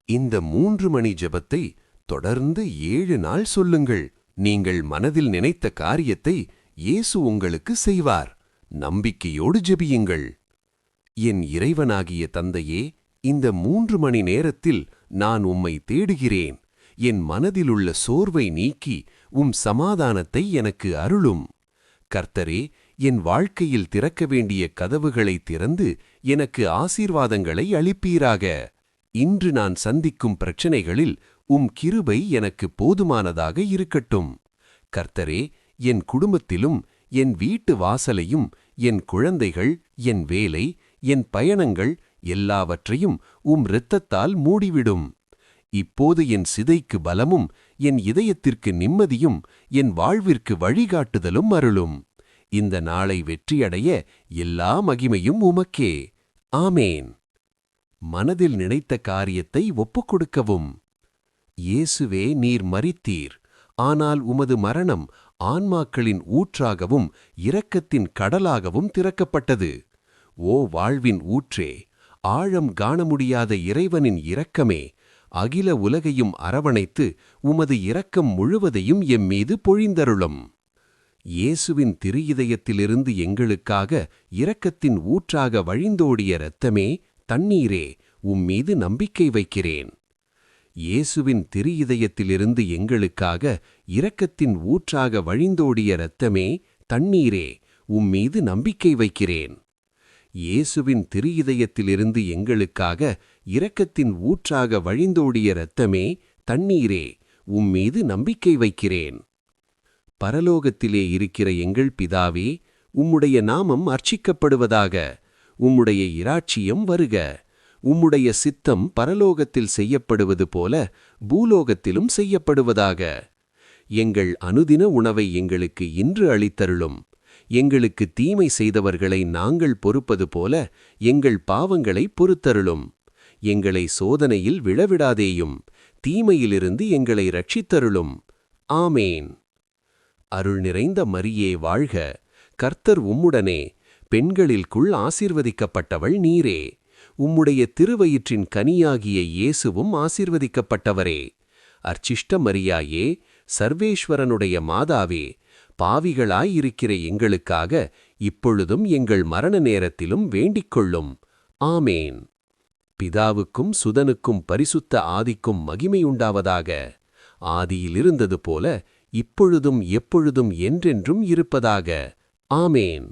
இந்த 3 மணி ஜெபத்தை தொடர்ந்து 7 நாள் சொல்லுங்கள். நீங்கள் மனதில் நினைத்த காரியத்தை இயேசு உங்களுக்கு செய்வார். நம்பிக்கையோடு ஜெபியுங்கள். என் இறைவனாகிய தந்தையே, இந்த 3 மணி நேரத்தில் நான் உம்மை தேடுகிறேன். என் மனதிலுள்ள சோர்வை நீக்கி சமாதானத்தை எனக்கு அருளும். கர்த்தரே, என் வாழ்க்கையில் திறக்க வேண்டிய கதவுகளை திறந்து எனக்கு ஆசீர்வாதங்களை அளிப்பீராக. இன்று நான் சந்திக்கும் பிரச்சனைகளில் கிருபை எனக்கு போதுமானதாக இருக்கட்டும். கர்த்தரே, என் குடும்பத்திலும் என் வீட்டு வாசலையும் என் குழந்தைகள், என் வேலை, என் பயணங்கள் எல்லாவற்றையும் இரத்தத்தால் மூடிவிடும். இப்போது என் சிதைக்கு பலமும் என் இதயத்திற்கு நிம்மதியும் என் வாழ்விற்கு வழிகாட்டுதலும் அருளும். இந்த நாளை வெற்றியடைய எல்லா மகிமையும் உமக்கே. ஆமேன். மனதில் நினைத்த காரியத்தை ஒப்புக்கொடுக்கவும். இயேசுவே, நீர் மரித்தீர். ஆனால் உமது மரணம் ஆன்மாக்களின் ஊற்றாகவும் இரக்கத்தின் கடலாகவும் திறக்கப்பட்டது. ஓ வாழ்வின் ஊற்றே, ஆழம் காண முடியாத இறைவனின் இரக்கமே, அகில உலகையும் அரவணைத்து உமது இரக்கம் முழுவதையும் எம்மீது பொழிந்தருளும். இயேசுவின் திரு இதயத்திலிருந்து எங்களுக்காக இரக்கத்தின் ஊற்றாக வழிந்தோடிய இரத்தமே, தண்ணீரே, உம்மீது நம்பிக்கை வைக்கிறேன். இயேசுவின் திரு இதயத்திலிருந்து எங்களுக்காக இரக்கத்தின் ஊற்றாக வழிந்தோடிய இரத்தமே, தண்ணீரே, உம்மீது நம்பிக்கை வைக்கிறேன். இயேசுவின் திரு இதயத்திலிருந்து எங்களுக்காக இரக்கத்தின் ஊற்றாக வழிந்தோடிய இரத்தமே, தண்ணீரே, உம்மீது நம்பிக்கை வைக்கிறேன். பரலோகத்திலே இருக்கிற எங்கள் பிதாவே, உம்முடைய நாமம் அர்ச்சிக்கப்படுவதாக. உம்முடைய இராட்சியம் வருக. உம்முடைய சித்தம் பரலோகத்தில் செய்யப்படுவது போல பூலோகத்திலும் செய்யப்படுவதாக. எங்கள் அனுதின உணவை எங்களுக்கு இன்று அளித்தருளும். எங்களுக்கு தீமை செய்தவர்களை நாங்கள் பொறுப்பது போல எங்கள் பாவங்களை பொறுத்தருளும். எங்களை சோதனையில் விழவிடாதேயும், தீமையிலிருந்து எங்களை ரட்சித்தருளும். ஆமேன். அருள் நிறைந்த மரியே வாழ்க. கர்த்தர் உம்முடனே. பெண்களில்குள் ஆசீர்வதிக்கப்பட்டவள் நீரே. உம்முடைய திருவயிற்றின் கனியாகிய இயேசுவும் ஆசீர்வதிக்கப்பட்டவரே. அர்ச்சிஷ்ட மரியாயே, சர்வேஸ்வரனுடைய மாதாவே, பாவிகளாயிருக்கிற எங்களுக்காக இப்பொழுதும் எங்கள் மரண நேரத்திலும் வேண்டிக்கொள்ளும். ஆமேன். பிதாவுக்கும் சுதனுக்கும் பரிசுத்த ஆதிக்கும் மகிமையுண்டாவதாக. ஆதியிலிருந்தது போல இப்பொழுதும் எப்பொழுதும் என்றென்றும் இருப்பதாக. ஆமேன்.